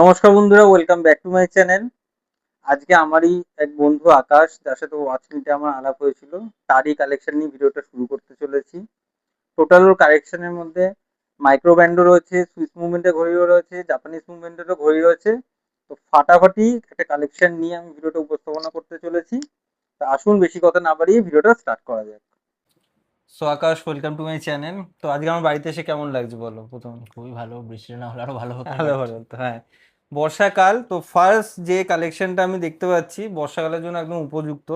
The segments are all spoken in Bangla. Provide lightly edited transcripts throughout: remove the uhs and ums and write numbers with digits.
নমস্কার বন্ধুরা, welcome back to my channel. আজকে আমারই এক বন্ধু আকাশ, যার সাথে ওয়াচ নিতে আমার আলাপ হয়েছিল, তারই কালেকশন নিয়ে ভিডিওটা শুরু করতে চলেছি। টোটাল ওর কালেকশনের মধ্যে মাইক্রো ব্যান্ডও রয়েছে, সুইস মুভমেন্টের ঘড়িও রয়েছে, জাপানিজ মুভমেন্টেরও ঘড়ি রয়েছে। তো ফাটাফাটি একটা কালেকশন নিয়ে আমি ভিডিওটা উপস্থাপনা করতে চলেছি। তা আসুন বেশি কথা না বাড়িয়ে ভিডিওটা স্টার্ট করা যাক। So Akash, welcome to my channel. তো আজকে আমার বাড়িতে এসে কেমন লাগছে বলো প্রথম? খুবই ভালো। বৃষ্টি না হলে আরো ভালো হতো, ভালো বাট ভালো তো হ্যাঁ, বর্ষাকাল তো ফার্স্ট যে কালেকশনটা আমি দেখতে পাচ্ছি বর্ষাকালের জন্য একদম উপযুক্ত।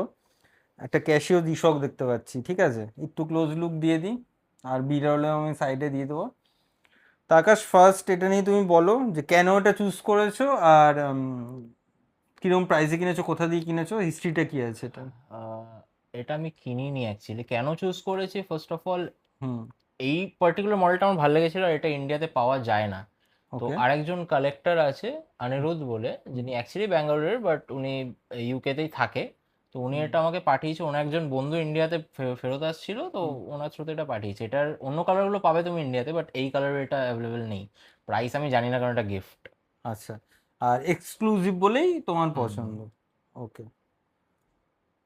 একটা ক্যাশিও দিশক দেখতে পাচ্ছি, ঠিক আছে, একটু ক্লোজ লুক দিয়ে দিই আর বিরলেও আমি সাইডে দিয়ে দেবো। তো আকাশ, ফার্স্ট এটা নিয়ে তুমি বলো যে কেন এটা চুজ করেছো, আর কিরকম প্রাইসে কিনেছো, কোথা দিয়ে কিনেছো, হিস্ট্রিটা কি আছে এটা। এটা আমি কিনিনি অ্যাকচুয়ালি। কেন চুজ করেছি, ফার্স্ট অফ অল হুম। এই পার্টিকুলার মডেলটা আমার ভালো লেগেছিল, আর এটা ইন্ডিয়াতে পাওয়া যায় না। তো ওকে। আরেকজন কালেক্টর আছে অনিরুদ্ধ বলে, যিনি অ্যাকচুয়ালি ব্যাঙ্গালোরের, বাট উনি ইউকেতেই থাকে। তো উনি এটা আমাকে পাঠিয়েছে, ওনার একজন বন্ধু ইন্ডিয়াতে ফেরত আসছিল, তো ওনার থ্রুতে এটা পাঠিয়েছে। এটার অন্য কালারগুলো পাবে তুমি ইন্ডিয়াতে, বাট এই কালারের এটা অ্যাভেলেবেল নেই। প্রাইস আমি জানি না, কারণ এটা গিফট। আচ্ছা, আর এক্সক্লুসিভ বলেই তোমার হুম। পছন্দ। ওকে।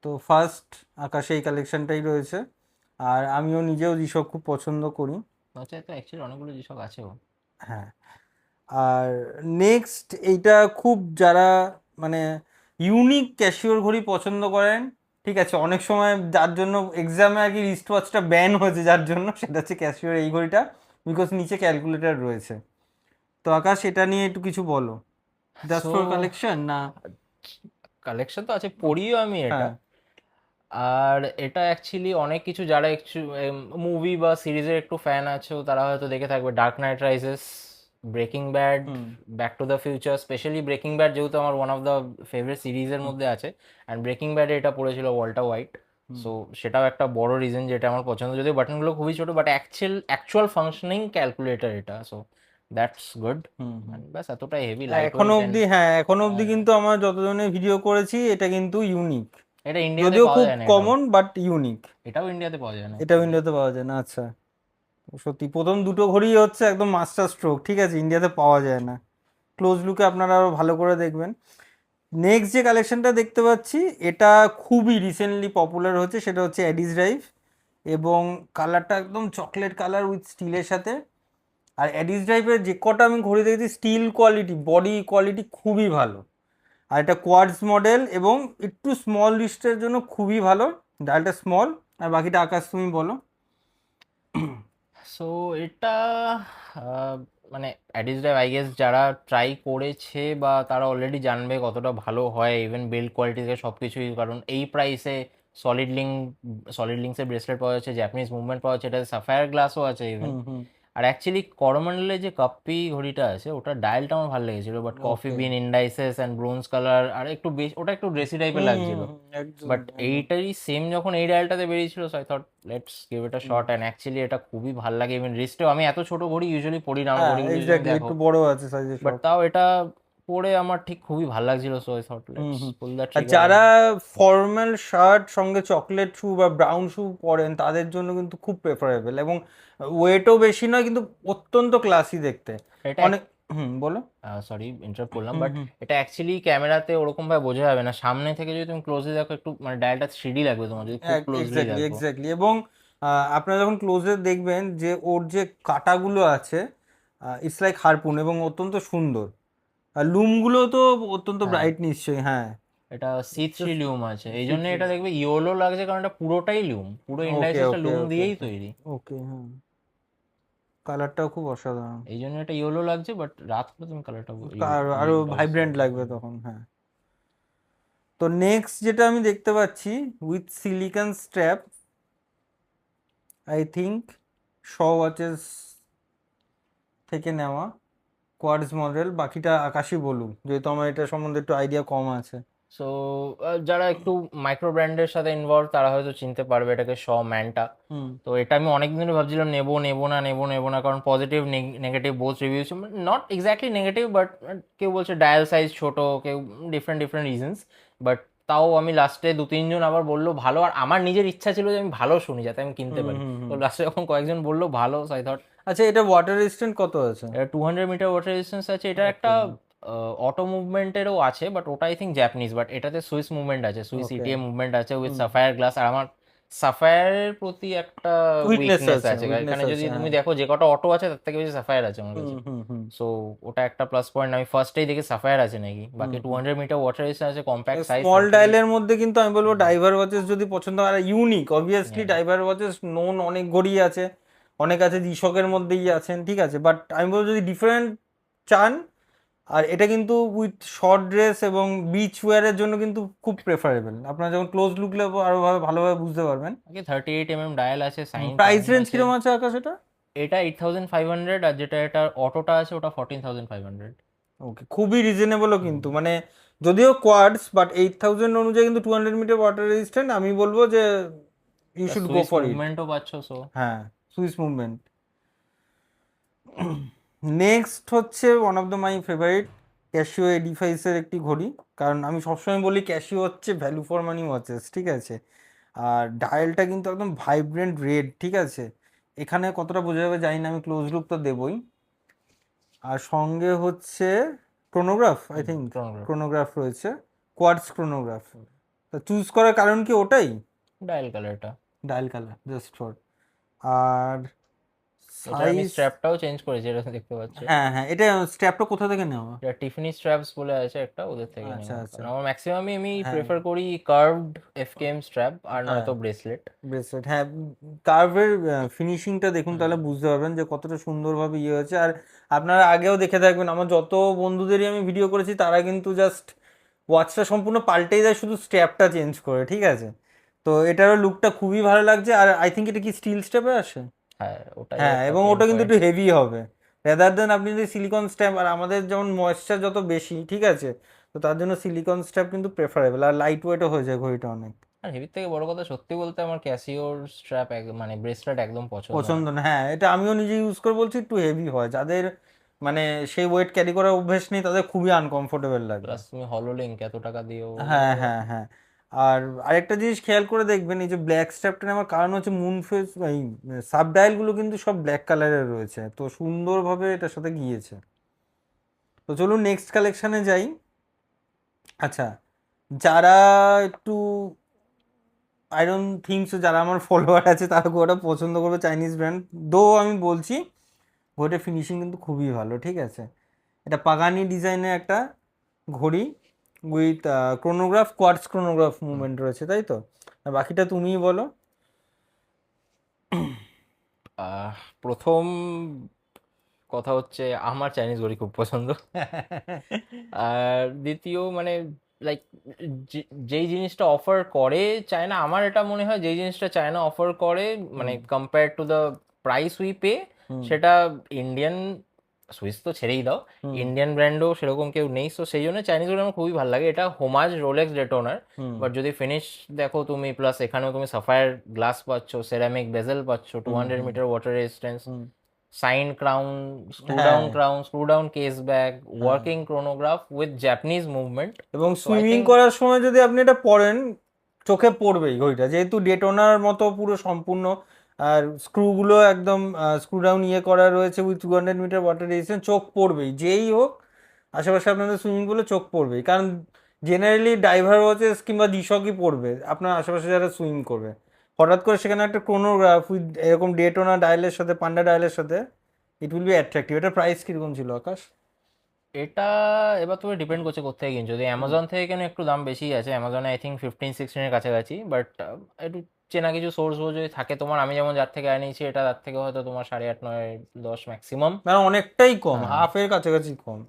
তো ফার্স্ট আকাশে এই কালেকশনটাই রয়েছে, আর আমিও নিজেও জিশক খুব পছন্দ করি। হচ্ছে তো অ্যাকচুয়ালি অনেকগুলো জিনিস আছেও। হ্যাঁ। আর নেক্সট এইটা খুব যারা মানে ইউনিক ক্যাশিওর ঘড়ি পছন্দ করেন, ঠিক আছে, অনেক সময় যার জন্য এক্সামে আর কি রিস্ট ওয়াচটা ব্যান হয়েছে, যার জন্য সেটা হচ্ছে ক্যাশিওর এই ঘড়িটা, বিকজ নিচে ক্যালকুলেটর রয়েছে। তো আকাশ, এটা নিয়ে একটু কিছু বলো, জাস্ট সো ফর কালেকশন না? কালেকশন তো আছে, পড়িও আমি এটা। হ্যাঁ। আর এটা অ্যাকচুয়ালি অনেক কিছু, যারা একটু মুভি বা সিরিজের একটু ফ্যান আছো তারা হয়তো দেখে থাকবে dark night rises, breaking bad, hmm. Back to the future. Specially breaking bad যেহেতু আমার ওয়ান অফ দ্য ফেভারিট সিরিজের হুম। মধ্যে আছে, অ্যান্ড ব্রেকিং ব্যাডে এটা পড়েছিল ওয়াল্টার হোয়াইট। হুম। সো সেটাও একটা বড় রিজন যেটা আমার পছন্দ, যদিও বাটনগুলো খুবই ছোট, বাট অ্যাকচুয়াল ফাংশনিং ক্যালকুলেটর এটা। So that's good. Hmm. Hmm. ব্যাস এতটাই, হেভি লাইট এখনো ওয়েট অ্যান্ড অবধি, হ্যাঁ, এখনো অবধি কিন্তু আমার যতজনের ভিডিও করেছি এটা কিন্তু ইউনিক, এটা ইন্ডিয়াতে যদিও পাওয়া খুব যায় না, এটাও কমন বাট ইউনিক। এটাও ইন্ডিয়াতে পাওয়া যায় না এটা অ্যাকচুয়ালি। উইন্ডোতে পাওয়া যায় না, আচ্ছা। সত্যি প্রথম দুটো ঘড়ি হচ্ছে একদম মাস্টার স্ট্রোক, ঠিক আছে, ইন্ডিয়াতে পাওয়া যায় না। ক্লোজ লুকে আপনারা আরো ভালো করে দেখবেন। নেক্সট যে কালেকশনটা দেখতে পাচ্ছি, এটা খুবই রিসেন্টলি পপুলার হচ্ছে, সেটা হচ্ছে অ্যাডিস ড্রাইভ, এবং কালারটা একদম চকলেট কালার উইথ স্টিলের সাথে। আর অ্যাডিস ড্রাইভের যে কটা আমি ঘড়ি দেখেছি, স্টিল কোয়ালিটি, বডি কোয়ালিটি খুবই ভালো। আর এটা কোয়ার্টজ মডেল এবং একটু স্মল রিস্টের জন্য খুবই ভালো, ডায়ালটা স্মল। আর বাকিটা আকাশ তুমি বলো। সো এটা আহ, মানে অ্যাডিস ড্রাইভ, আই গেস যারা ট্রাই করেছে বা তারা অলরেডি জানবে কতটা ভালো হয়, ইভেন বিল্ড কোয়ালিটি থেকে সব কিছুই। কারণ এই প্রাইসে সলিড লিঙ্ক সলিড লিঙ্কসের ব্রেসলেট পাওয়া যাচ্ছে, জাপানিজ মুভমেন্ট পাওয়া যাচ্ছে, এটাতে সাফায়ার গ্লাসও আছে ইভেন। হুম। হুম। আর অ্যাকচুয়ালি করমন্ডলের যে কাপ্পি ঘড়িটা আছে, ওটার ডায়ালটা আমার ভালো লেগেছিল, বাট কফি ওকে। বিন ইন্ডাইসেস অ্যান্ড ব্রোঞ্জ কালার আর একটু বেশ, ওটা একটু ড্রেসি টাইপের হুম। হুম। লাগছিল। হুম, একদম বাট একদম। এইটারই সেম যখন এই ডায়ালটাতে বেরিয়েছিল, so I thought let's give it a hmm. Shot, and actually এটা খুবই ভালো লাগে। ইভেন রিস্টেও আমি এত ছোট ঘড়ি ইউজুয়ালি পরি না, আমার হ্যাঁ, ঘড়িগুলো যদি তুমি এক্স্যাক্টলি, দেখো, একটু বড় আছে সাইজে বাট সব। তাও এটা পরে আমার ঠিক খুবই ভালো লাগছিল। So I thought hmm. Let's hmm. Pull the uh trigger. যারা ফর্মাল শার্ট সঙ্গে চকলেট শু বা ব্রাউন শু পরেন, তাদের জন্য কিন্তু খুব প্রেফারেবল, এবং ওয়েটও বেশি নয়, কিন্তু অত্যন্ত ক্লাসি দেখতে। এটা অনেক। হুম, বলো। সরি ইন্টারাপ্ট করলাম, হুম। বাট হুম। এটা অ্যাকচুয়ালি ক্যামেরাতে ওরকম ভাবে বোঝা যাবে না। সামনে থেকে যদি তুমি ক্লোজলি দেখো, একটু মানে ডায়ালটা থ্রিডি লাগবে তোমার যদি খুব ক্লোজলি এক্স্যাক্টলি দেখো। এক্স্যাক্টলি, এবং আপনারা যখন ক্লোজে দেখবেন যে ওর যে কাটাগুলো আছে, ইটস লাইক হারপুন, এবং অত্যন্ত সুন্দর। আর লুমগুলো তো অত্যন্ত হ্যাঁ, ব্রাইট নিশ্চয়ই, হ্যাঁ। এটা সি3 লিউম আছে, এই জন্য সিক্স। এটা দেখবে ইয়েলো লাগছে, কারণ এটা পুরোটাই লুম, পুরো ওকে ইন্ডাইসেসটা ওকে লুম ওকে দিয়েই ওকে। তৈরি। ওকে, হ্যাঁ। কালারটাও খুব অসাধারণ। এই জন্য এটা ইয়েলো লাগছে, বাট রাত করে তুমি কালারটা আরো অবভিয়াসলি ভাইব্রেন্ট লাগবে তখন, হ্যাঁ। তো নেক্সট যেটা আমি দেখতে পাচ্ছি, with silicone strap, I think শ ওয়াচেস থেকে নেওয়া, কোয়ার্টজ মডেল। বাকিটা আকাশই বলুক, যেহেতু আমার এটা সম্বন্ধে একটু আইডিয়া কম আছে। সো যারা একটু মাইক্রো ব্র্যান্ডের সাথে ইনভলভ তারা হয়তো চিনতে পারবে এটাকে, শ ম্যানটা। হুম। তো এটা আমি অনেকদিন ধরে ভাবছিলাম নেবো নেবো না নেবো নেবো না, কারণ positive negative both reviews, not exactly negative, but কেউ বলছে ডায়াল সাইজ ছোট, কেউ ডিফারেন্ট ডিফারেন্ট রিজনস। বাট তাও আমি লাস্টে দু তিনজন আবার বললো ভালো, আর আমার নিজের ইচ্ছা ছিল যে আমি ভালো শুনি যাতে আমি কিনতে হুম। পারি। হুম। তো হুম। লাস্টে যখন কয়েকজন বললো ভালো, আই থট। আচ্ছা, এটা ওয়াটার রেজিস্ট্যান্ট কত আছে? এটা 200 মিটার ওয়াটার রেজিস্ট্যান্স আছে। এটা একটা ওকে। অটো মুভমেন্টেরও আছে, বাট ওটা আই থিঙ্ক জাপানিজ, বাট এটাতে সুইস মুভমেন্ট আছে, সুইস ওকে। ইটিএম মুভমেন্ট আছে উইথ সাফায়ার গ্লাস। আর আমার সাফায়ারের প্রতি একটা উইকনেস উইকনেস আছে, আছে, উইকনেস এখানে যদি আছে, তুমি হ্যাঁ। দেখো যে কটা অটো আছে তার থেকে বেশি সাফায়ার আছে আমার হুম কাছে। হুম হুম সো ওটা একটা প্লাস পয়েন্ট, আমি ফার্স্টেই দেখি সাফায়ার আছে নাকি। বাকি হুম হুম। 200 মিটার ওয়াটার রেজিস্ট্যান্স আছে, কম্প্যাক্ট সাইজ, স্মল সেন্ট্রালি। ডায়ালের মধ্যে কিন্তু আমি বলবো ডাইভার ওয়াচেস যদি পছন্দ হয়, আর unique obviously diver watches known অনেক ঘড়ি আছে, অনেক আছে জিশকের মধ্যেই আছেন, ঠিক আছে, বাট আমি বলবো যদি ডিফারেন্ট চান, আর এটা কিন্তু উইথ শর্ট ড্রেস এবং বিচ ওয়্যারের জন্য কিন্তু খুব প্রেফারেবল। আপনারা যখন ক্লোজ লুক নেবো আরো ভালোভাবে বুঝতে পারবেন। 38 ডায়াল আছে, সাইন প্রাইস টাইম রেঞ্জ আছে। কিরকম আছে আকাশ এটা? এটা 8500, আর যেটা এটা অটোটা আছে ওটা 14500। ওকে, খুবই রিজনেবলও কিন্তু, মানে যদিও কোয়াডস, বাট 8000 অনুযায়ী কিন্তু 200 মিটার ওয়াটার রেজিস্ট্যান্ট, আমি বলবো যে you should go Swiss for it. মুভমেন্টও পাচ্ছ, সো হ্যাঁ, সুইস মুভমেন্ট। নেক্সট হচ্ছে one of the my favourite, Casio এডিফাইসের একটি ঘড়ি। কারণ আমি সবসময় বলি ক্যাশিও হচ্ছে ভ্যালু ফর মানি ওয়াচেস, ঠিক আছে। আর ডায়ালটা কিন্তু একদম ভাইব্রেন্ট রেড, ঠিক আছে। এখানে কতটা বোঝা যাবে জানি না, আমি ক্লোজ লুক তো দেবই। আর সঙ্গে হচ্ছে chronograph, I think chronograph, chronograph রয়েছে, কোয়ার্টজ ক্রোনোগ্রাফ। তা চুজ করার কারণ কি ওটাই? ডায়াল কালারটা। Dial colour just for. আর এটার আমি সাইজ, স্ট্র্যাপটাও চেঞ্জ করেছি, এটা দেখতে পাচ্ছ। হ্যাঁ হ্যাঁ, এটা স্ট্র্যাপটা কোথা থেকে নেওয়া? এটা টিফিনি স্ট্র্যাপস বলে আছে একটা, ওদের থেকে আচ্ছা নেওয়া। আচ্ছা, কারণ আমার ম্যাক্সিমামই আমি হ্যাঁ প্রেফার করি কার্ভড এফকেএম স্ট্র্যাপ, আর হ্যাঁ, নয়তো ব্রেসলেট। ব্রেসলেট, হ্যাঁ। কার্ভের ফিনিশিংটা দেখুন, হুম। তাহলে বুঝতে পারবেন যে কতটা সুন্দরভাবে ইয়ে হয়েছে। আর আপনারা আগেও দেখে থাকবেন, আমার যত বন্ধুদেরই আমি ভিডিও করেছি তারা কিন্তু জাস্ট ওয়াচটা সম্পূর্ণ পাল্টেই দেয়, শুধু স্ট্র্যাপটা চেঞ্জ করে, ঠিক আছে। তো এটারও লুকটা খুবই ভালো লাগছে। আর আই থিঙ্ক এটা কি স্টিল স্ট্র্যাপে আসে? হ্যাঁ, ওটাই হ্যাঁ, একটা এবং পেন ওটা কিন্তু পয়েন্ট। একটু হেভি হবে, রেদার দেন আপনি যদি সিলিকন স্ট্র্যাপ। আর আমাদের যেমন ময়েশ্চার যত বেশি, ঠিক আছে, তো তার জন্য সিলিকন স্ট্র্যাপ কিন্তু প্রেফারেবল, আর লাইট ওয়েটও হয়ে যায় ঘড়িটা অনেক। আর হেভির থেকে বড় কথা, সত্যি বলতে আমার ক্যাসিওর স্ট্র্যাপ মানে ব্রেসলেট একদম পছন্দ না। পছন্দ না, হ্যাঁ, এটা আমিও নিজে ইউজ করে বলছি, একটু হেভি হয়, যাদের মানে সেই ওয়েট ক্যারি করার অভ্যেস নেই তাদের খুবই আনকমফোর্টেবল লাগবে। প্লাস তুমি হলো লিঙ্ক এত টাকা দিও। হ্যাঁ হ্যাঁ হ্যাঁ। আর আরেকটা জিনিস খেয়াল করে দেখবেন, এই যে ব্ল্যাক স্ট্র্যাপটা নেওয়ার কারণ হচ্ছে মুন ফেস, এই সাব ডায়ালগুলো কিন্তু সব ব্ল্যাক কালারের রয়েছে, তো সুন্দরভাবে এটার সাথে গিয়েছে। তো চলুন নেক্সট কালেকশানে যাই। আচ্ছা, যারা একটু, আই ডোন্ট থিঙ্ক সো যারা আমার ফলোয়ার আছে তারা খুব একটা পছন্দ করবে চাইনিজ ব্র্যান্ড, দো আমি বলছি ঘড়িটার ফিনিশিং কিন্তু খুবই ভালো, ঠিক আছে। এটা পাগানি ডিজাইনের একটা ঘড়ি with chronograph, quartz chronograph movement রয়েছে, তাই তো? আর বাকিটা তুমিই বলো। আহ, প্রথম কথা হচ্ছে আমার চাইনিজ ঘড়ি খুব পছন্দ। আর দ্বিতীয় মানে লাইক যেই জিনিসটা অফার করে চায়না, আমার এটা মনে হয় যেই জিনিসটা চায়না অফার করে মানে hmm compare to the price we pay, hmm সেটা ইন্ডিয়ান, সুইস তো ছেড়েই দাও, হুম ইন্ডিয়ান ব্র্যান্ডও সেরকম কেউ নেই। সো সেই জন্য চাইনিজ গুলো আমার খুবই ভালো লাগে। এটা হোমাজ রোলেক্স ডেটোনার, হুম বাট যদি ফিনিশ দেখো তুমি, প্লাস এখানেও তুমি সাফায়ার গ্লাস পাচ্ছ, সেরামিক বেজেল পাচ্ছ, two hmm hundred hmm metre water resistance, hmm, সাইন হ্যাঁ crown, screw down case back, হ্যাঁ। Working chronograph with Japanese movement. এবং সো আই সুইমিং থিঙ্ক করার সময় যদি আপনি এটা পরেন, চোখে পড়বেই ঘড়িটা, যেহেতু ডেটোনার মতো পুরো সম্পূর্ণ। আর স্ক্রুগুলো একদম স্ক্রু ডাউন ইয়ে করা রয়েছে উইথ 200 মিটার ওয়াটার রেজিস্ট্যান্স, চোখ পড়বেই যেই হোক আশেপাশে আপনাদের সুইমিং পুলে, চোখ পড়বেই। কারণ জেনারেলি ডাইভার ওয়াচেস কিংবা দিশকই পড়বে আপনার আশেপাশে যারা সুইম করবে। হঠাৎ করে সেখানে একটা ক্রোনোগ্রাফ উইথ এরকম ডেটোনা ডায়ালের সাথে, পান্ডা ডায়ালের সাথে, ইট উইল বি অ্যাট্রাক্টিভ। এটার প্রাইস কিরকম ছিল আকাশ? এটা এবার তুমি ডিপেন্ড করছে কোথায় কিনছো। যদি অ্যামাজন থেকে কেন একটু দাম বেশি আছে, অ্যামাজনে আই থিঙ্ক 15-16 কাছাকাছি, বাট একটু চেনা কিছু সোর্স যদি থাকে তোমার, আমি যেমন যার থেকে আনিয়েছি এটা তার থেকে হয়তো তোমার 8.5, 9, 10 ম্যাক্সিমাম। মানে অনেকটাই কম, হ্যাঁ, হাফের কাছাকাছি কম।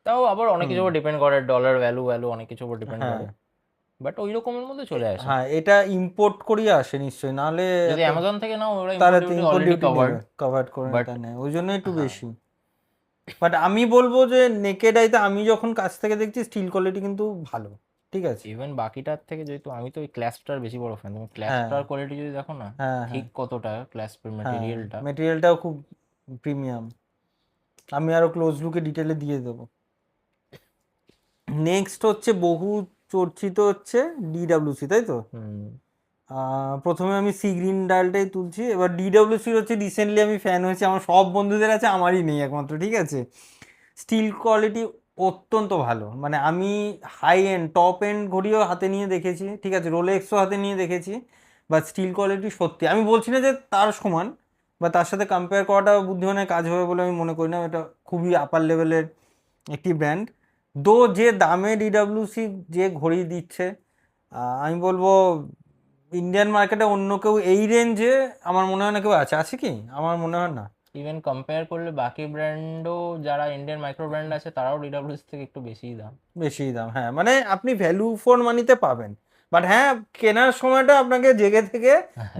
তাও আবার অনেক হুম, কিছুর উপর ডিপেন্ড করে, ডলার ভ্যালু অনেক কিছুর উপর ডিপেন্ড হ্যাঁ করে, বাট ওই রকমের মধ্যে চলে আসে। হ্যাঁ, এটা ইম্পোর্ট করিয়ে আসে নিশ্চয়ই, নাহলে যদি এত, অ্যামাজন থেকে নাও ওরা তারা ইম্পোর্ট তো duty import already duty covered. নেবে, কভার করে বাট এটা নেয়, ওই জন্য একটু হ্যাঁ, বেশি। বাট আমি বলবো যে নেকেড আইতে আমি যখন কাছ থেকে দেখছি স্টিল কোয়ালিটি কিন্তু ভালো, ঠিক আছে। ইভেন বাকিটার থেকে যেহেতু আমি তো ওই ক্ল্যাসটার বেশি বড় ফ্যান, তুমি হ্যাঁ ক্ল্যাসটার কোয়ালিটি যদি দেখো না, হ্যাঁ ঠিক হ্যাঁ কতটা ক্ল্যাসপের হ্যাঁ, মেটেরিয়ালটা। মেটেরিয়ালটাও খুব প্রিমিয়াম। আমি আরো ক্লোজ লুকে ডিটেলে দিয়ে দেবো। নেক্সট হচ্ছে বহু চর্চিত হচ্ছে ডিডাব্লিউসি, তাই তো? হুম। প্রথমে আমি সি গ্রিন ডায়ালটাই তুলছি। এবার ডিডাব্লিউসির হচ্ছে রিসেন্টলি আমি ফ্যান হয়েছি, আমার সব বন্ধুদের আছে, আমারই নেই একমাত্র, ঠিক আছে। স্টিল কোয়ালিটি অত্যন্ত ভালো, মানে আমি হাই এন্ড টপ এন্ড ঘড়িও হাতে নিয়ে দেখেছি, ঠিক আছে, রোলেক্সও হাতে নিয়ে দেখেছি, বা স্টিল কোয়ালিটি সত্যি, আমি বলছি না যে তার সমান বা তার সাথে কম্পেয়ার করাটা বুদ্ধিমানের কাজ হবে বলে আমি মনে করি না, এটা খুবই আপার লেভেলের একটি ব্র্যান্ড। দো যে দামে ডিডাব্লিউসি যে ঘড়ি দিচ্ছে, আমি বলবো ইন্ডিয়ান মার্কেটে অন্য কেউ এই রেঞ্জে আমার মনে হয় না কেউ আছে, আছে কি, আমার মনে হয় না। ইভেন কম্পেয়ার করলে বাকি ব্র্যান্ডও, যারা ইন্ডিয়ান মাইক্রো ব্র্যান্ড আছে, তারাও ডিডাব্লিউএস থেকে একটু বেশিই দাম। বেশি দাম, হ্যাঁ, মানে আপনি ভ্যালু ফর মানিতে পাবেন, বাট হ্যাঁ কেনার সময়টা আপনাকে জেগে থেকে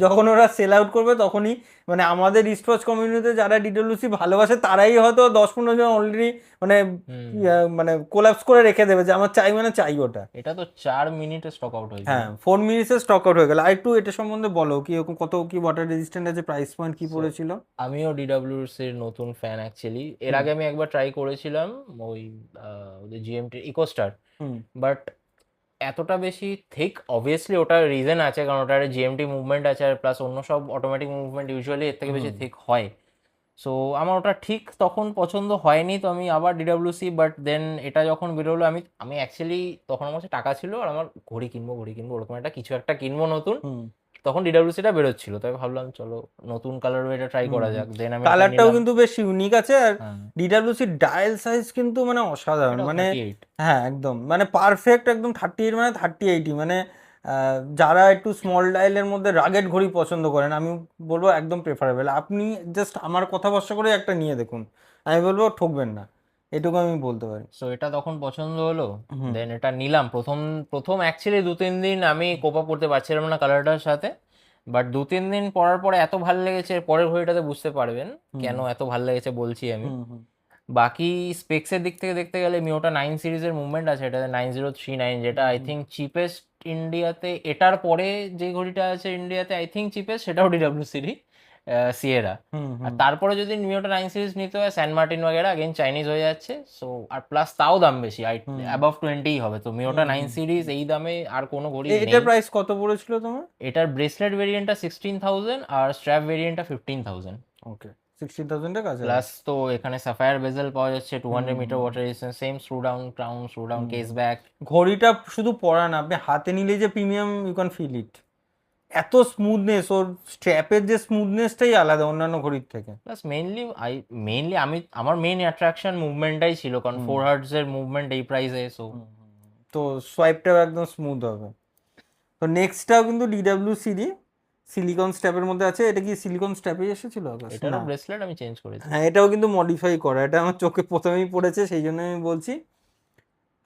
যখন ওরা সেল আউট করবে তখনই, মানে আমাদের স্পোর্টস কমিউনিটিতে যারা ডিডব্লিউসি ভালোবাসে তারাই হয়তো 10-15 জন অলরেডি মানে হুম। মানে কোলাপস করে রেখে দেবে যে আমার চাই, মানে চাই ওটা। এটা তো 4 মিনিটে স্টক আউট হয়ে যায়। হ্যাঁ 4 মিনিটসে স্টক আউট হয়ে গেল। আর একটু এটা সম্বন্ধে বলো, কি রকম, কত কি ওয়াটার রেজিস্ট্যান্ট আছে, প্রাইস পয়েন্ট কি সো পড়েছিল? আমিও ডিডাব্লিউএস এর নতুন ফ্যান অ্যাকচুয়ালি। এর হুম আগে আমি একবার ট্রাই করেছিলাম ওই ওদের জিএমটি ইকোস্টার, হুম বাট এতটা বেশি থিক, অবভিয়াসলি ওটার রিজন আছে, কারণ ওটার জিএমটি মুভমেন্ট আছে, আর প্লাস অন্য সব অটোমেটিক মুভমেন্ট ইউজুয়ালি এর থেকে বেশি হুম থিক হয়। সো আমার ওটা ঠিক তখন পছন্দ হয়নি, তো আমি আবার ডিডাব্লিউসি, বাট দেন এটা যখন বেরোলো, আমি আমি অ্যাকচুয়ালি তখন আমার কাছে টাকা ছিল, আর আমার ঘড়ি কিনবো ওরকম একটা কিছু একটা কিনবো নতুন, হুম তখন ডিডাব্লিউসিটা বেরোচ্ছিল, তাই ভাবলাম চলো নতুন কালার এটা ট্রাই হুম করা হুম যাক, দেন আমি এটা কালারটাও নিলাম। কিন্তু বেশ ইউনিক আছে, আর হ্যাঁ, ডিডাব্লিউসি ডায়াল সাইজ কিন্তু মানে অসাধারণ, এটাও মানে 38। হ্যাঁ একদম মানে পারফেক্ট, একদম 38 মানে 30-80, মানে যারা একটু স্মল ডায়ালের মধ্যে রাগেড ঘড়ি পছন্দ করেন আমি বলবো একদম প্রেফারেবল। আপনি জাস্ট আমার কথা ভরসা করে একটা নিয়ে দেখুন, আমি বলবো ঠকবেন না, এটুকু আমি বলতে পারি। সো এটা তখন পছন্দ হলো, হুম দেন এটা নিলাম। প্রথম প্রথম অ্যাকচুয়ালি 2-3 দিন আমি কোপ আপ করতে পারছিলাম না কালারটার সাথে, বাট 2-3 দিন পরার পরে এত ভালো লেগেছে, পরের ঘড়িটাতে বুঝতে পারবেন হুম কেন এত ভালো লেগেছে বলছি আমি। হুম হুম বাকি স্পেক্সের দিক থেকে দেখতে গেলে মিওটা 9 সিরিজের মুভমেন্ট আছে, এটাতে 9039, যেটা আই হুম থিঙ্ক চিপেস্ট ইন্ডিয়াতে। এটার পরে যে ঘড়িটা আছে ইন্ডিয়াতে আই থিঙ্ক চিপেস্ট, সেটাও ডিডাব্লিউসিরই, সিয়েরা। হুম আর হুম তারপরে যদি মিওটা 9 সিরিজ নিতে হয়, স্যান মার্টিন वगैरह अगेन চাইনিজ হয়ে যাচ্ছে। সো আর প্লাস তাও দাম বেশি, হুম অ্যাবাভ 20 হবে। তো মিওটা হুম নাইন হুম সিরিজ এই দামে আর কোনো ঘড়ি এটার নেই। প্রাইস কত পড়েছিল তোমার? এটার ব্রেসলেট ভেরিয়েন্টটা 16,000 আর স্ট্র্যাপ ভেরিয়েন্টটা 15,000। ওকে, 16,000-এর প্লাস কাছাকাছি। তো এখানে সাফায়ার বেজেল পাওয়া যাচ্ছে, hmm 200 metre hmm water resistance, same screw down crown, screw down hmm case back. ঘড়িটা শুধু পরা না, আপনি হাতে নিলেই যে premium, you can feel it, এত স্মুথনেস, ওর স্ট্র্যাপের যে স্মুথনেসটাই আলাদা অন্যান্য ঘড়ির থেকে। প্লাস মেইনলি আমি আমার মেইন অ্যাট্রাকশন মুভমেন্টটাই ছিল, কারণ হুম 4 হার্টজ এর মুভমেন্ট এই প্রাইসে। সো তো সোয়াইপটাও একদম স্মুথ হবে। তো নেক্সটটাও কিন্তু ডিডাব্লিউসিরই সিলিকন স্ট্র্যাপের মধ্যে আছে, এটা কি সিলিকন স্ট্র্যাপে এসেছিল আকাশ? এটারও না, ব্রেসলেট আমি চেঞ্জ করেছি। হ্যাঁ এটাও কিন্তু মডিফাই করা, এটা আমার চোখে প্রথমেই পড়েছে সেই জন্য আমি বলছি।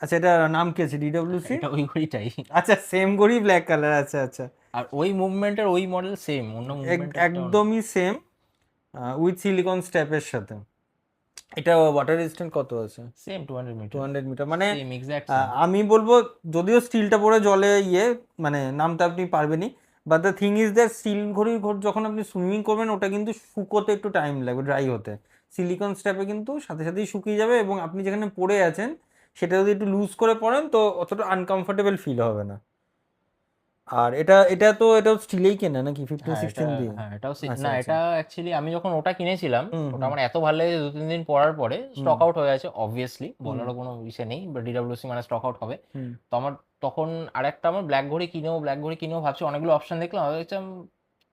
আচ্ছা এটা নাম কি আছে, ডিডাব্লিউসি? এটা ওই ঘড়িটাই, আচ্ছা সেম ঘড়ি, ব্ল্যাক কালার, আচ্ছা আচ্ছা। আর ওই মুভমেন্টের ওই মডেল সেম, অন্য মুভমেন্টের একদমই সেম, উইথ সিলিকন স্ট্র্যাপের সাথে। এটা ওয়াটার রেজিস্ট্যান্ট কত আছে? সেম 200 মিটার, 200 মিটার, মানে সেম এক্স্যাক্ট সেম। আমি বলবো যদিও স্টিলটা পরে জলে মানে নামতে আপনি পারবেনই, but the thing is that steel ঘড়ির যখন আপনি সুইমিং করবেন ওটা কিন্তু শুকোতে একটু টাইম লাগবে, ড্রাই হতে। সিলিকন স্ট্র্যাপে কিন্তু সাথে সাথেই শুকিয়ে যাবে, এবং আপনি যেখানে পড়ে আছেন সেটা যদি একটু লুজ করে পড়েন তো অতটা আনকমফোর্টেবল ফিল হবে না। আর এটাও স্টিলেই কেনা নাকি, ফিফটিন হ্যাঁ এটা, সিক্সটিন দিয়ে? হ্যাঁ আচ্ছা না, আচ্ছা। এটা অ্যাকচুয়ালি আমি যখন ওটা কিনেছিলাম, হুম ওটা হুম আমার এত ভালো লেগেছে, 2-3 দিন পরার পরে হুম স্টক আউট হয়ে গেছে অবভিয়াসলি, হুম বলারও কোনো বিষয় নেই, বাট ডিডাব্লিউসি মানে স্টক আউট হবে। হুম তো আমার তখন আরেকটা, আমার ব্ল্যাক ঘড়ি কিনেও ভাবছি, অনেকগুলো অপশন দেখলাম, আমি দেখলাম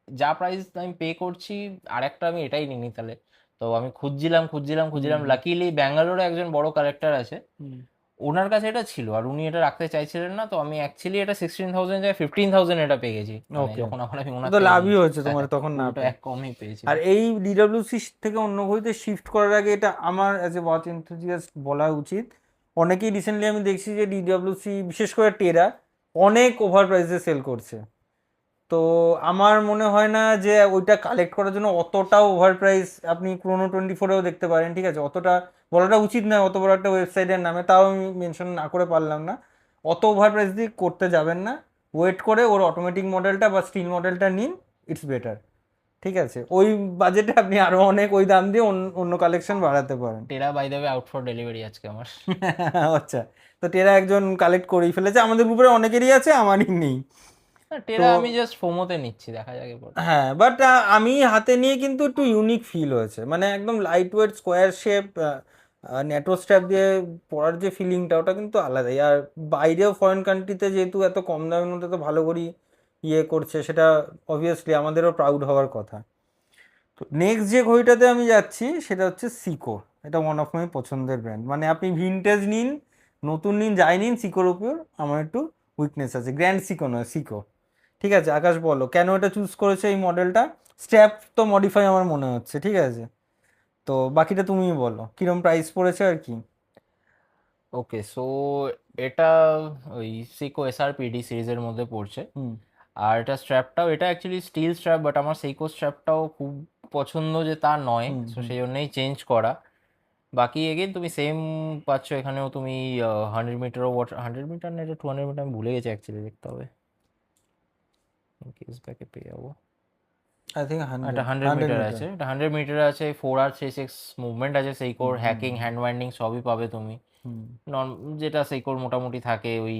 যা প্রাইস আমি পে করছি, আরেকটা আমি এটাই নিই তাহলে। তো আমি খুঁজছিলাম, হুম লাকিলি ব্যাঙ্গালোরে একজন বড় কালেক্টর আছে, হুম ওনার কাছে এটা ছিল, আর উনি এটা রাখতে চাইছিলেন না, তো আমি অ্যাকচুয়ালি এটা 16,000 যায় 15,000 এটা পেয়ে গেছি, মানে ওকে, যখন আমি ওনার তো থেকে লাভই নিয়েছি। হয়েছে তোমার তখন না উল্টো পেয়ে। এক কমই আর পেয়েছিলাম। এই ডিডব্লিউসি থেকে অন্য ঘড়িতে শিফট করার আগে এটা আমার অ্যাজ এ ওয়াচ এনথুজিয়াস্ট বলা উচিত, অনেকেই রিসেন্টলি আমি দেখছি যে ডিডব্লিউসি বিশেষ করে টেরা অনেক ওভার প্রাইসে সেল করছে। তো আমার মনে হয় না যে ওইটা কালেক্ট করার জন্য অতটা ওভার প্রাইস, আপনি Chrono24-এও দেখতে পারেন, ঠিক আছে, অতটা বলাটা উচিত নয় অত বড় একটা ওয়েবসাইটের নামে, তাও আমি মেনশন না করে পারলাম না। অত ওভার প্রাইস দিয়ে করতে যাবেন না, ওয়েট করে ওর অটোমেটিক মডেলটা বা স্টিল মডেলটা নিন, ইটস বেটার। ঠিক আছে, ওই বাজেটে আপনি আরো অনেক ওই দাম দিয়ে অন্য কালেকশন বাড়াতে পারেন। টেরা by the way out for delivery আজকে আমার। আচ্ছা, তো টেরা একজন কালেক্ট করেই ফেলেছে, আমাদের গ্রুপের অনেকেরই আছে, আমারই নেই। না, তো টেরা আমি জাস্ট ফোমোতে নিচ্ছি, দেখা যাক এরপর। হ্যাঁ, বাট আমি হাতে নিয়ে কিন্তু একটু ইউনিক ফিল হয়েছে, মানে একদম lightweight square shape, NATO strap দিয়ে পরার যে ফিলিংটা ওটা কিন্তু আলাদাই। আর বাইরেও ফরেন কান্ট্রিতে যেহেতু এত কম দামের মধ্যে তো ভালো করে করছে, সেটা অবভিয়াসলি আমাদেরও প্রাউড হওয়ার কথা। তো নেক্সট যে ঘড়িটাতে আমি যাচ্ছি সেটা হচ্ছে সিকো। এটা ওয়ান অফ মাই পছন্দের ব্র্যান্ড। মানে আপনি ভিনটেজ নিন, নতুন নিন, যাই নিন, সিকোর উপর আমার একটু উইকনেস আছে। গ্র্যান্ড সিকো নয়, সিকো। ঠিক আছে আকাশ, বলো কেন এটা চুজ করেছে এই মডেলটা? স্ট্র্যাপ তো মডিফাই আমার মনে হচ্ছে, ঠিক আছে। তো বাকিটা তুমিই বলো কিরম প্রাইস পড়েছে আর কি। ওকে, সো এটা ওই সিকো এসআরপিডি সিরিজের মধ্যে পড়ছে। হুম আর এটা স্ট্র্যাপটাও, এটা অ্যাকচুয়ালি স্টিল স্ট্র্যাপ, বাট আমার সেইকো স্ট্র্যাপটাও খুব পছন্দ যে তা নয়, হুম সো হুম সেই জন্যই চেঞ্জ করা। বাকি এগেন তুমি সেম পাচ্ছ এখানেও, তুমি 100 মিটারও, 100 মিটার না, এটা 200 মিটার, আমি ভুলে গেছি অ্যাকচুয়ালি, দেখতে হবে, কেস ব্যাকে পেয়ে যাবো। আই থিঙ্ক এটা 100 হান্ড্রেড 100 মিটার মিটার। আছে, এটা 100 মিটার আছে, 4R36 মুভমেন্ট আছে সেইকোর, হুম হুম হ্যাকিং, হ্যান্ড ওয়াইন্ডিং সবই পাবে তুমি। হুম। যেটা সেইকোর মোটামুটি থাকে ওই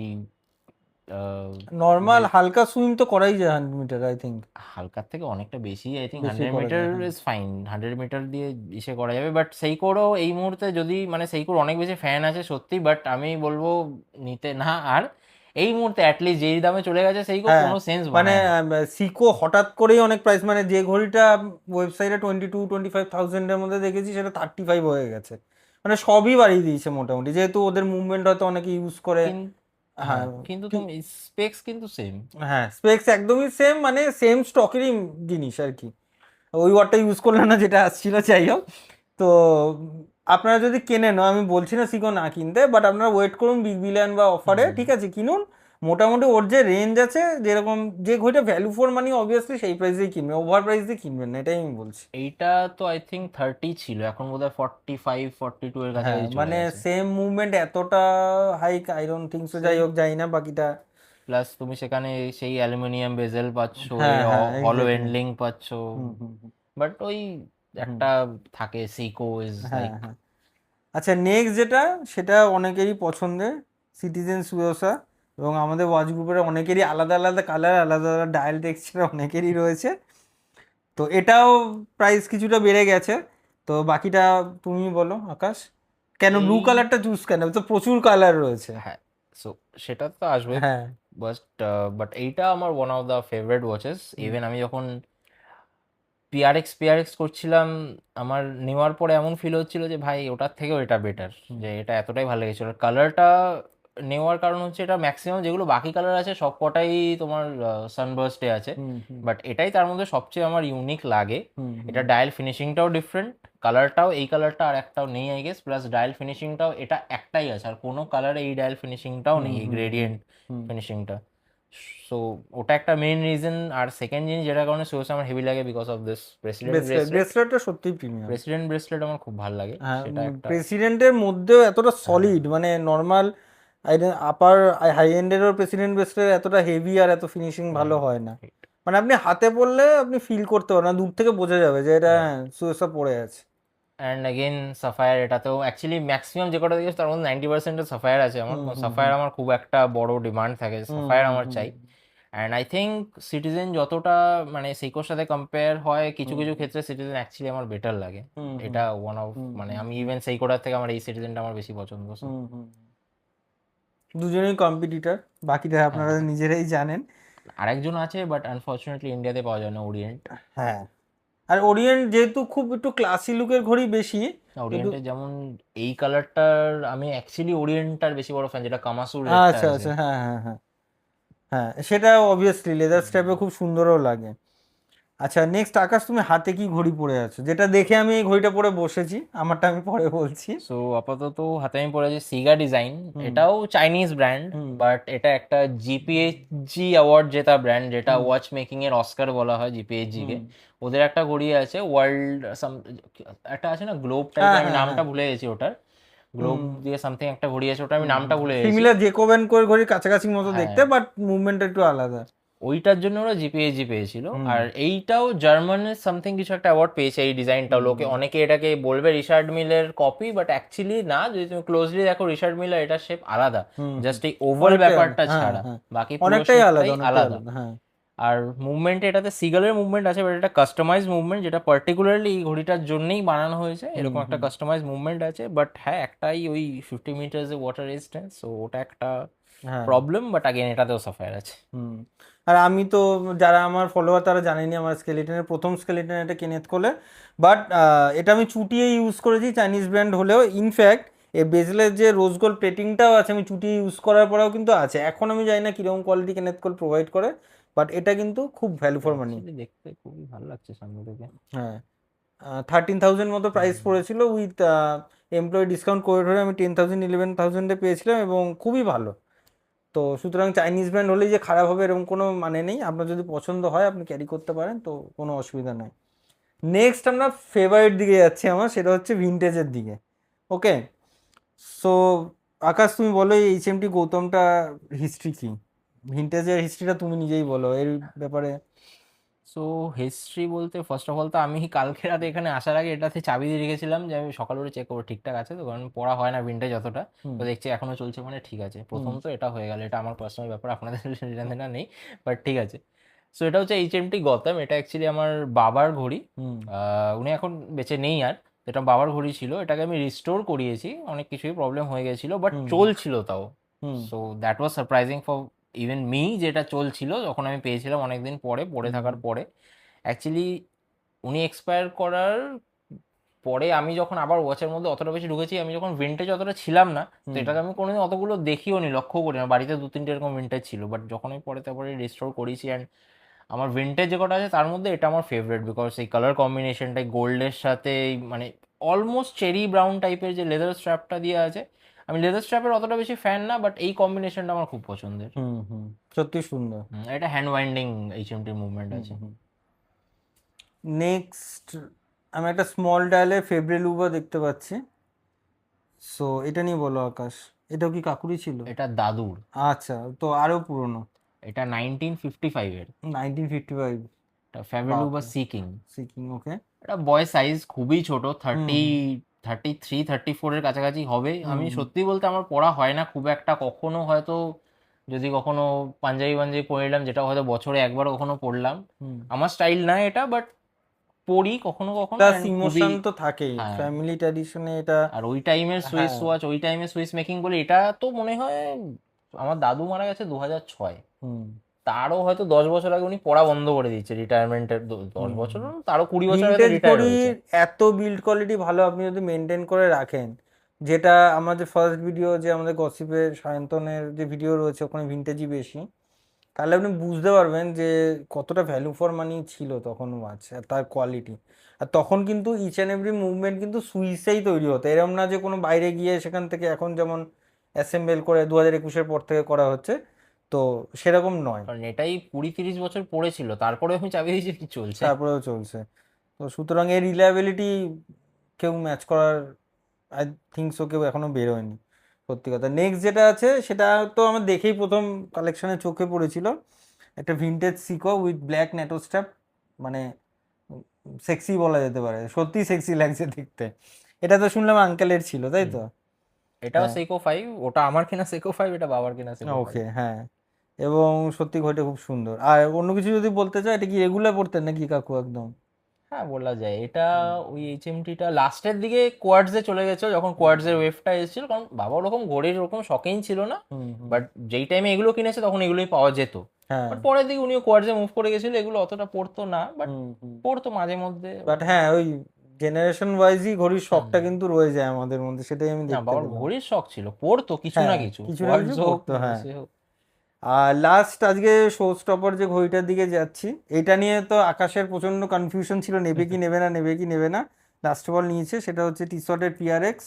নর্মাল যে হালকা সুইম তো করাই যায় 100 মিটার, আই থিঙ্ক। হালকার থেকে অনেকটা বেশি, আই থিঙ্ক বেশি 100 মিটার করা যায়, হ্যাঁ। ইজ ফাইন, 100 মিটার দিয়ে ইসে করা যাবে। বাট সেইকোরও এই মুহূর্তে যদি, মানে সেইকোর অনেক বেশি ফ্যান আছে সত্যি, বাট আমি বলবো নিতে না। আর এই মুহূর্তে অ্যাটলিস্ট যেই দামে চলে গেছে সেইকো হ্যাঁ কোনো সেন্স মানে বানায় না। সিকো হঠাৎ করেই অনেক প্রাইস, মানে যে ঘড়িটা ওয়েবসাইটে 22-25 থাউজেন্ডের মধ্যে দেখেছি সেটা 35 হয়ে গেছে। মানে সবই বাড়িয়ে দিয়েছে মোটামুটি, যেহেতু ওদের মুভমেন্ট হয়তো অনেকে ইউজ করে। কিন্তু হ্যাঁ হ্যাঁ, কিন্তু তুমি স্পেক্স কিন্তু সেম। হ্যাঁ স্পেক্স একদমই সেম, মানে সেম স্টকেরই জিনিস আর কি। ওই ওয়ার্ডটা ইউজ করলে না যেটা আসছিল, যাই হোক। তো আপনারা যদি কেনেন, আমি বলছি না সিকো না কিনতে, বাট আপনারা ওয়েট করুন বিগ বিলিয়ন বা অফারে, ঠিক আছে, কিনুন। মোটামুটি ওর যে রেঞ্জ আছে, যেরকম যে ঘড়িটা ভ্যালু ফর মানি, অবভিয়াসলি সেই প্রাইসেই কিনবেন, ওভার প্রাইস দিয়ে কিনবেন না, এটাই আমি বলছি। এইটা তো আই থিঙ্ক 30 ছিল, এখন বোধহয় 45 42 এর হ্যাঁ কাছাকাছি চলে মানে গেছে। সেম মুভমেন্ট এতটা hike I don't think so, যাই হোক জানি না বাকিটা। প্লাস তুমি সেখানে সেই অ্যালুমিনিয়াম বেজেল পাচ্ছ, এই হ্যাঁ হ্যাঁ হলো এক্স্যাক্টলি। এন্ডলিং পাচ্ছ, হুম হুম হুম বাট ওই হুম। একটা থাকে সিকো ইজ হ্যাঁ লাইক। হ্যাঁ। আচ্ছা নেক্সট যেটা, সেটা অনেকেরই পছন্দের, সিটিজেন সুয়োসা। এবং আমাদের ওয়াচ গ্রুপের অনেকেরই আলাদা আলাদা কালার, আলাদা আলাদা ডায়াল টেক্সচার অনেকেরই রয়েছে। তো এটাও প্রাইস কিছুটা বেড়ে গেছে। তো বাকিটা তুমি বলো আকাশ, কেন ব্লু এই কালারটা চুজ, কেন তো প্রচুর কালার রয়েছে। হ্যাঁ, সো সেটা তো আসবে, হ্যাঁ বাট বাট এইটা আমার one of the favourite watches. Hmm even আমি যখন পিআরএক্স করছিলাম, আমার নেওয়ার পরে এমন ফিল হচ্ছিল যে ভাই ওটার থেকেও এটা বেটার, হুম যে এটা এতটাই ভালো লেগেছিল। কালারটা নেওয়ার কারণ হচ্ছে এটা ম্যাক্সিমাম যেগুলো বাকি কালার আছে সব কটাই তোমার সানবার্স্টে আছে, হুম হুম বাট এটাই তার মধ্যে সবচেয়ে আমার ইউনিক লাগে। হুম এটা হুম ডায়াল ফিনিশিংটাও ডিফারেন্ট, কালারটাও, এই কালারটা আর একটাও নেই আই গেস, প্লাস ডায়াল ফিনিশিংটাও এটা একটাই আছে, আর কোনো কালারে এই ডায়াল ফিনিশিংটাও হুম নেই, এই হুম হুম গ্রেডিয়েন্ট হুম ফিনিশিংটা। সো ওটা একটা মেইন রিজন। আর সেকেন্ড জিনিস যেটার কারণে সোর্স আমার হেভি লাগে, because of this president bracelet, bracelet. ব্রেসলেটটা সত্যিই প্রিমিয়াম। প্রেসিডেন্ট ব্রেসলেট আমার খুব ভালো লাগে, হ্যাঁ সেটা একটা। প্রেসিডেন্টের মধ্যেও এতটা হ্যাঁ, সলিড, মানে নর্মাল আপার হাই এন্ডেরও প্রেসিডেন্ট ব্রেসলেট এতটা হেভি আর এত ফিনিশিং ভালো হয় না। রাইট মানে আপনি হাতে পড়লে আপনি ফিল করতে পারেন না, দূর থেকে বোঝা যাবে যে এটা রাইট। সুয়েসা পড়ে আছে। অ্যান্ড অ্যাগেন সাফায়ার, এটাতেও অ্যাকচুয়ালি ম্যাক্সিমাম যে কটা দেখেছি তার মধ্যে 90% সাফায়ার আছে। আমার হুম হুম হুম সাফায়ার আমার খুব একটা বড় ডিমান্ড থাকে, হুম সাফায়ার হুম আমার হুম চাই। অ্যান্ড আই থিঙ্ক সিটিজেন যতটা মানে সেইকোর সাথে কম্পেয়ার হয়, কিছু হুম কিছু ক্ষেত্রে সিটিজেন অ্যাকচুয়ালি আমার বেটার লাগে। হুম হুম এটা ওয়ান অফ, হুম মানে হুম আমি ইভেন সেইকোটার থেকে আমার এই সিটিজেনটা আমার বেশি পছন্দ। So, হুম হুম। দুজনেই কম্পিটিটর, বাকিটা আপনারা হ্যাঁ, নিজেরাই জানেন। আরেকজন আছে বাট আনফর্চুনেটলি ইন্ডিয়াতে পাওয়া যায় না, ওরিয়েন্ট। হ্যাঁ আর ওরিয়েন্ট যেহেতু খুব একটু ক্লাসি লুকের ঘড়ি বেশি, একটু। ওরিয়েন্টের যেমন এই কালারটার, আমি অ্যাকচুয়ালি ওরিয়েন্টটার বেশি বড় ফ্যান, যেটা কামাসুর রেডটা আচ্ছা আছে। আচ্ছা হ্যাঁ হ্যাঁ হ্যাঁ হ্যাঁ, সেটা অবভিয়াসলি লেদার স্ট্র্যাপে খুব সুন্দরও লাগে। আচ্ছা নেক্সট আকাশ, তুমি হাতে কি ঘড়ি পরে আছো, যেটা দেখে আমি এই ঘড়িটা পরে বসেছি, আমারটা আমি পরে বলছি। সো আপাতত হাতে আমি পড়েছি সিগা ডিজাইন। হুম এটাও চাইনিজ ব্র্যান্ড, হুম বাট এটা একটা জিপিএইচজি অ্যাওয়ার্ড জেতা ব্র্যান্ড, যেটা হুম ওয়াচ মেকিং এর অস্কার বলা হয় জিপিএইচজি কে। হুম ওদের একটা ঘড়ি আছে ওয়ার্ল্ড একটা আছে না গ্লোব হ্যাঁ টাইপের, আমি হ্যাঁ নামটা হ্যাঁ ভুলে গেছি ওটার। গ্লোব হুম দিয়ে সামথিং একটা ঘড়ি আছে, ওটা আমি হুম নামটা ভুলে গেছি। সিমিলার জেকোবেন কোর ঘড়ির কাছাকাছি মতো হ্যাঁ, দেখতে, বাট মুভমেন্টটা একটু আলাদা। ওইটার জন্য ওরা জিপিএইচজি পেয়েছিল। হুম আর এইটাও জার্মানের সামথিং কিছু একটা অ্যাওয়ার্ড পেয়েছে এই ডিজাইনটাও। হুম লোকে অনেকে এটাকে বলবে রিচার্ড মিলের কপি, বাট অ্যাকচুয়ালি না, যদি তুমি ক্লোজলি দেখো রিচার্ড মিলার এটার শেপ আলাদা, হুম হুম জাস্ট এই ওভাল অনেকটাই আলাদা, ব্যাপারটা হ্যাঁ ছাড়া হ্যাঁ বাকি পুরো অনেকটাই আলাদা, শেপটাই অনেকটাই আলাদা। আলাদা, হ্যাঁ। আর মুভমেন্টে এটাতে সিগালের মুভমেন্ট আছে, বাট এটা কাস্টমাইজ মুভমেন্ট, যেটা পার্টিকুলারলি এই ঘড়িটার জন্যই বানানো হয়েছে, এরকম একটা কাস্টমাইজ মুভমেন্ট আছে। বাট হ্যাঁ, একটাই ওই 50 metres a water resistance, so ওটা একটা হ্যাঁ। প্রবলেম, বাট আগেন এটাতেও সাফায়ার আছে। হুম। আর আমি তো, যারা আমার ফলোয়ার তারা জানেনি আমার স্কেলিটনের প্রথম স্কেলিটন এটা কেনেথ কোলে, বাট এটা আমি চুটিয়ে ইউজ করেছি, চাইনিজ ব্র্যান্ড হলেও। ইনফ্যাক্ট এই বেজলের যে রোজ গোল্ড প্লেটিংটাও আছে, আমি চুটিয়ে ইউজ করার পরেও কিন্তু আছে। এখন আমি জানি না কিরকম কোয়ালিটি কেনেথ কোল প্রোভাইড করে, বাট এটা কিন্তু খুব ভ্যালু ফর মানি। Actually দেখতে খুবই ভালো লাগছে সামনে থেকে। হ্যাঁ, 13,000 মতো প্রাইস পড়েছিল, উইথ এমপ্লয়ি ডিসকাউন্ট করে ধরে আমি 10,000 11,000-এ পেয়েছিলাম, এবং খুবই ভালো। তো সুতরাং চাইনিজ ব্র্যান্ড হলেই যে খারাপ হবে এরকম কোনো মানে নেই, আপনার যদি পছন্দ হয় আপনি ক্যারি করতে পারেন, তো কোনো অসুবিধা নেই। নেক্সট আমরা ফেভারিট দিকে যাচ্ছি আমার, সেটা হচ্ছে ভিনটেজের দিকে। ওকে, সো আকাশ তুমি বলো এই এইচএমটি গৌতমটা হিস্ট্রি কি, ভিনটেজের হিস্ট্রিটা তুমি নিজেই বলো এর ব্যাপারে। সো হিস্ট্রি বলতে ফার্স্ট অফ অল তো আমি কালকে রাতে এখানে আসার আগে এটাতে চাবি দিয়ে রেখেছিলাম যে আমি সকালে উঠে চেক করবো ঠিকঠাক আছে তো, কারণ পড়া হয় না ভিন্টেজ অতটা। হুম তো দেখছি এখনো চলছে, মানে ঠিক আছে। হুম প্রথম তো এটা হয়ে গেল, এটা আমার পার্সোনাল ব্যাপার, আপনাদের জানা নেই, বাট ঠিক আছে। সো এটা হচ্ছে এইচএমটি গৌতম, এটা অ্যাকচুয়ালি আমার বাবার ঘড়ি। হুম উনি এখন বেঁচে নেই আর, তো এটা বাবার ঘড়ি ছিল, এটাকে আমি রিস্টোর করিয়েছি, অনেক কিছুই প্রবলেম হয়ে গেছিলো, বাট হুম চলছিল তাও। Hmm so that was surprising for even me, যেটা চলছিল যখন আমি পেয়েছিলাম অনেকদিন পরে, পড়ে হুম থাকার পরে। অ্যাকচুয়ালি উনি এক্সপায়ার করার পরে আমি যখন আবার ওয়াচের মধ্যে অতটা বেশি ঢুকেছি, আমি যখন ভিন্টেজ অতটা ছিলাম না, তো হুম এটাকে আমি কোনোদিন অতগুলো দেখিও নি, লক্ষ্য করি না, বাড়িতে 2-3টে এরকম ভিন্টেজ ছিল, বাট যখন আমি পরে তারপরে রিস্টোর করেছি, অ্যান্ড আমার ভিন্টেজ যে কটা আছে তার মধ্যে এটা আমার ফেভারিট, বিকজ এই কালার কম্বিনেশনটাই গোল্ডের সাথে মানে অলমোস্ট চেরি ব্রাউন টাইপের যে লেদার স্ট্র্যাপটা দিয়ে আছে, আমি লেদার স্ট্র্যাপের অতটা বেশি ফ্যান না, বাট এই কম্বিনেশনটা আমার খুব পছন্দের। হুম হুম, সত্যি সুন্দর। এটা হ্যান্ড ওয়াইন্ডিং এইচএমটি মুভমেন্ট হুম আছে। হুম। নেক্সট আমি একটা স্মল ডায়ালের ফেব্রে লুবা দেখতে পাচ্ছি, সো এটা নিয়ে বলো আকাশ, এটাও কি কাকুরি ছিল? এটা দাদুর। আচ্ছা, তো আরো পুরনো। এটা 1955-এর। 1955। এটা ফ্যাবেলু বা বাপরে, সিকিং। সিকিং, ওকে। এটা বয় সাইজ খুবই ছোট, হুম 33-34-এর কাছাকাছি হবে। হুম আমি হুম সত্যি বলতে আমার পড়া হয় না খুব একটা, কখনো হয়তো যদি কখনো পাঞ্জাবি পাঞ্জাবি পরে নিলাম, যেটা হয়তো বছরে একবার কখনো পড়লাম। হুম। আমার স্টাইল না এটা, বাট পড়ি কখনো কখনো, প্লাস and খুবই। ইমোশন তো থাকেই হ্যাঁ, ফ্যামিলি ট্র্যাডিশনে এটা। আর ওই টাইমের সুইস হ্যাঁ। ওয়াচ, ওই টাইমে সুইস মেকিং বলে, এটা তো মনে হয় আমার দাদু মারা গেছে 2006, হুম তারও হয়তো 10 বছর আগে উনি পড়া বন্ধ করে দিচ্ছে রিটায়ারমেন্টের। 10 বছর হুম। না, তারও 20 বছর আগে ভিনটেজ রিটায়ার হয়েছে। ঘড়ির এত বিল্ড কোয়ালিটি ভালো আপনি যদি মেনটেন করে রাখেন, যেটা আমাদের ফার্স্ট ভিডিও যে আমাদের গসিপের সায়ন্তনের যে ভিডিও রয়েছে ওখানে ভিনটেজই বেশি, তাহলে আপনি বুঝতে পারবেন যে কতটা ভ্যালু ফর মানি ছিল তখন ওয়াচ আর তার কোয়ালিটি। আর তখন কিন্তু ইচ অ্যান্ড এভরি মুভমেন্ট কিন্তু সুইসেই তৈরি হতো, এরকম না যে কোনো বাইরে গিয়ে সেখান থেকে এখন যেমন অ্যাসেম্বল করে 2021-এর পর থেকে করা হচ্ছে, তো সেরকম নয়। কারণ এটাই 20-30 বছর পড়েছিল, তারপরে আমি চাবি দিয়েছি কি চলছে। তারপরেও চলছে, তো সুতরাং এর রিলায়েবিলিটি কেউ ম্যাচ করার, আই থিঙ্ক সো, কেউ এখনো বেরোয়নি, সত্যি কথা। নেক্সট যেটা আছে সেটা তো আমার দেখেই প্রথম কালেকশনে চোখে পড়েছিল, একটা vintage Seiko with black NATO strap, মানে সেক্সি বলা যেতে পারে, সত্যি সেক্সি লাগছে দেখতে। এটা তো শুনলাম আঙ্কেলের ছিল, তাই হুম। তো? এটাও হ্যাঁ, সেকো 5, ওটা আমার কিনা সেকো 5, এটা বাবার কিনা সেকো 5। ওকে, হ্যাঁ। এবং সত্যি ঘড়িটা খুব সুন্দর। আর অন্য কিছু যদি বলতে চাই, এটা কি রেগুলার পড়তেন নাকি কাকু একদম? হ্যাঁ, বলা যায় এটা। হুম ওই এইচএমটিটা লাস্টের দিকে কোয়ার্টজে চলে গেছিল, যখন কোয়ার্টজের ওয়েভটা এসেছিল, কারণ বাবা ওরকম ঘড়ির ওরকম শখেই ছিল না, হুম হুম, বাট যেই টাইমে এগুলো কিনেছে তখন এগুলোই পাওয়া যেত। হ্যাঁ। বাট পরের দিকে উনিও কোয়ার্টজে মুভ করে গেছিল, এগুলো অতটা পড়তো না, বাট হুম হুম। পড়তো মাঝে মধ্যে। বাট হ্যাঁ, ওই জেনারেশন ওয়াইজই ঘড়ির শখটা হুম। কিন্তু রয়ে যায় আমাদের মধ্যে, সেটাই আমি না, দেখতে বাবার পেলাম। ঘড়ির শখ ছিল, পড়তো কিছু না হ্যাঁ, কিছু, কিছু না কিছু কোয়ার্টজ হোক পড়তো, হ্যাঁ। সে হোক। আর লাস্ট আজকে শো স্টপার যে ঘড়িটার দিকে যাচ্ছি, এটা নিয়ে তো আকাশের প্রচন্ড কনফিউশন ছিল, নেবে কি নেবে না, নেবে কি নেবে না। লাস্ট অফ অল নিয়েছে, সেটা হচ্ছে টিশর্টের পিআরএক্স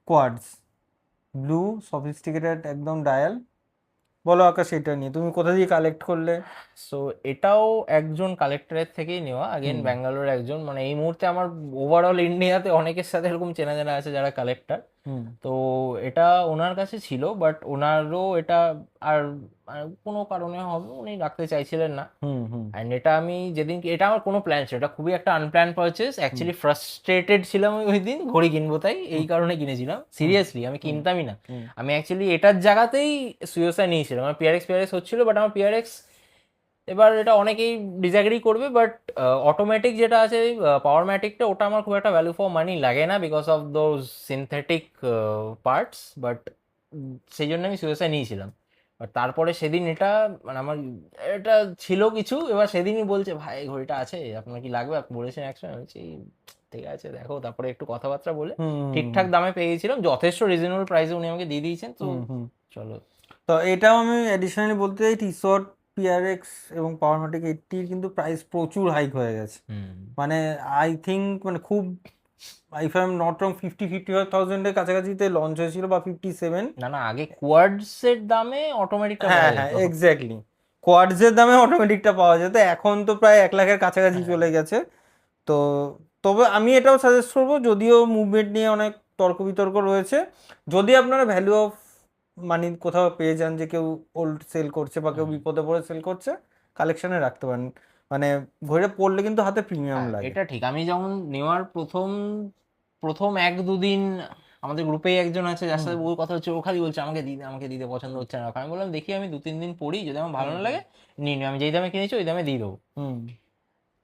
কোয়াডস, ব্লু সফিস্টিকেটেড একদম ডায়াল। বলো আকাশ, এটা নিয়ে তুমি কোথা দিয়ে কালেক্ট করলে? সো এটাও একজন কালেক্টরের থেকেই নেওয়া, আগেন হুম ব্যাঙ্গালোর একজন, মানে এই মুহূর্তে আমার ওভারঅল ইন্ডিয়াতে অনেকের সাথে এরকম চেনা জানা আছে যারা কালেক্টর। হুম তো এটা ওনার কাছে ছিল, বাট ওনারও এটা আর আর কোনো কারণে হবে উনি রাখতে চাইছিলেন না। হুম হুম অ্যান্ড এটা আমি যেদিন, এটা আমার কোনো প্ল্যান ছিল, এটা খুবই একটা আনপ্ল্যান পারচেস, হুম অ্যাকচুয়ালি ফ্রাস্ট্রেটেড ছিলাম আমি ওই দিন, ঘড়ি কিনবো তাই এই কারণে কিনেছিলাম, হুম সিরিয়াসলি আমি হুম কিনতামই না। হুম আমি অ্যাকচুয়ালি এটার জায়গাতেই সুয়োসা নিয়েছিলাম, আমার পিআরএক্স হচ্ছিল, বাট আমার পিআরএক্স এবার এটা অনেকেই ডিসঅ্যাগ্রি করবে, বাট অটোমেটিক যেটা আছে পাওয়ার ম্যাটিকটা, ওটা আমার খুব একটা ভ্যালু ফর মানি লাগে না because of those synthetic parts, but সেই জন্য আমি সুয়েসে নিয়েছিলাম। বাট তারপরে সেদিন এটা মানে আমার এটা ছিল কিছু, এবার সেদিনই বলছে ভাই ঘড়িটা আছে আপনার কি লাগবে, আপনি বলেছেন একশো, আমি বলছি ঠিক আছে দেখো, তারপরে একটু কথাবার্তা বলে ঠিকঠাক হুম দামে পেয়ে গেছিলাম, যথেষ্ট রিজনেবল প্রাইসে উনি আমাকে দিয়ে দিয়েছেন, তো হুম হুম। চলো। তো এটাও আমি অ্যাডিশনালি বলতে চাই, টিশর্ট পিআরএক্স এবং পাওয়ারমেটিক 80 কিন্তু প্রাইস প্রচুর হাইক হয়ে গেছে। হুম। মানে আই থিঙ্ক মানে খুব, if I am not wrong 50-55,000-এর কাছাকাছিতে লঞ্চ হয়েছিল, বা 57। না না, আগে কোয়াডসের দামে অটোমেটিকটা হ্যাঁ পাওয়া হ্যাঁ যেত। এক্স্যাক্টলি, কোয়ার্টজের দামে অটোমেটিকটা পাওয়া যেত, এখন তো প্রায় 1 লাখের কাছাকাছি হ্যাঁ। চলে গেছে। তো তবে আমি এটাও সাজেস্ট করবো, যদিও মুভমেন্ট নিয়ে অনেক তর্ক বিতর্ক রয়েছে, যদি আপনারা ভ্যালু অফ মানি কোথাও পেয়ে যান যে কেউ ওল্ড সেল করছে বা কেউ হুম। বিপদে পড়ে সেল করছে, কালেকশনে রাখতে পারেন। মানে ঘড়িটা পড়লে কিন্তু হাতে প্রিমিয়াম হ্যাঁ লাগে। এটা ঠিক, আমি যেমন নেওয়ার প্রথম প্রথম 1-2 দিন আমাদের গ্রুপেই একজন আছে যার হুম সাথে বহু কথা হচ্ছে, ও খালি বলছে আমাকে দিতে পছন্দ হুম হচ্ছে না, আমি বললাম দেখি আমি 2-3 দিন পড়ি, যদি আমার ভালো হুম না হুম লাগে নিয়ে নিই, আমি যেই দামে কিনেছি ওই দামে দিয়ে দেবো। হুম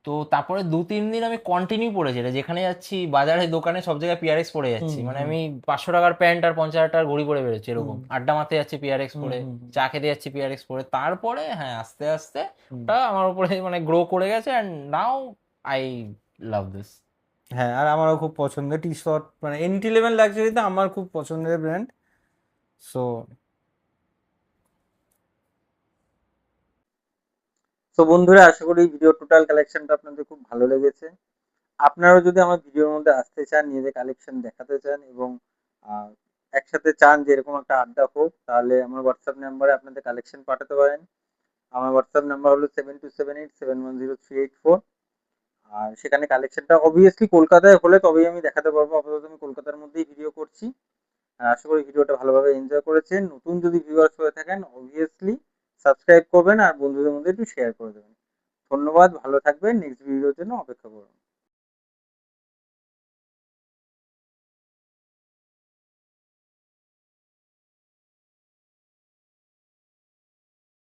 তো তারপরে 2-3 দিন আমি কন্টিনিউ পড়েছি এটা, যেখানে যাচ্ছি বাজারে দোকানে সব জায়গায় পিআরএক্স পরে যাচ্ছি, হুম মানে হুম আমি 500 টাকার প্যান্ট আর 50,000 টাকার ঘড়ি পরে বেরোচ্ছি হুম এরকম, আড্ডা মারতে যাচ্ছি পিআরএক্স হুম পরে, হুম চা খেতে যাচ্ছি পিআরএক্স পরে, তারপরে হ্যাঁ আস্তে আস্তে হুম। ওটা আমার উপরে মানে গ্রো করে গেছে, and now I love this. হ্যাঁ, আর আমারও খুব পছন্দের টি শার্ট, মানে NT11 লাক্সারিতে আমার খুব পছন্দের ব্র্যান্ড। সো বন্ধুরা, আশা করি ভিডিও টোটাল কালেকশনটা আপনাদের খুব ভালো লেগেছে। আপনারাও যদি আমার ভিডিওর মধ্যে আসতে চান, নিজেদের কালেকশন দেখাতে চান, এবং আহ, একসাথে চান যে এরকম একটা আড্ডা হোক, তাহলে আমার হোয়াটসঅ্যাপ নাম্বারে আপনাদের কালেকশন পাঠাতে পারেন। আমার হোয়াটসঅ্যাপ নাম্বার হলো 7278710384। আর সেখানে কালেকশনটা অবভিয়াসলি কলকাতায় হলে তবেই আমি দেখাতে পারবো, আপাতত আমি কলকাতার মধ্যেই ভিডিও করছি। আর আশা করি ভিডিওটা ভালোভাবে এনজয় করেছেন। নতুন যদি ভিউয়ার্স হয়ে থাকেন, অবভিয়াসলি সাবস্ক্রাইব করবেন আর বন্ধুদের মধ্যে একটু শেয়ার করে দেবেন। ধন্যবাদ, ভালো থাকবেন, নেক্সট ভিডিওর জন্য অপেক্ষা করুন।